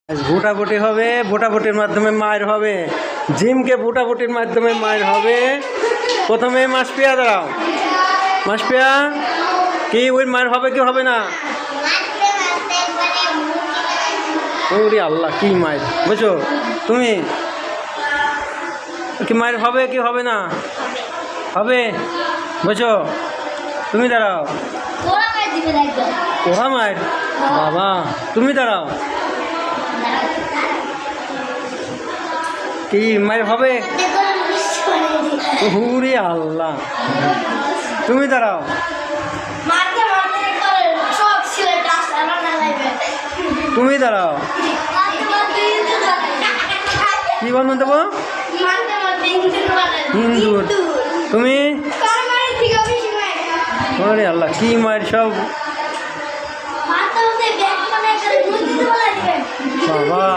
ভোটাভুটি হবে, ভোটাভুটির মাধ্যমে মায়ের হবে। জিমকে ভোটাভুটির মাধ্যমে মায়ের হবে। প্রথমে মাসপিয়া দাঁড়াও, মাসপিয়া কি ওই মায়ের হবে কি হবে না? ওরে আল্লাহ, কি মায়ের বুঝছো তুমি? কি মায়ের হবে কি হবে না? হবে বুঝছো? তুমি দাঁড়াও, ওরা মায়ের বাবা। তুমি দাঁড়াও, কি মায়ের হবে? ওরে আল্লাহ, তুমি দাঁড়াও, তুমি দাঁড়াও। কি বানান দেবো? হিন্দুর। তুমি? ওরে আল্লাহ, কি মায়ের সব বাবা।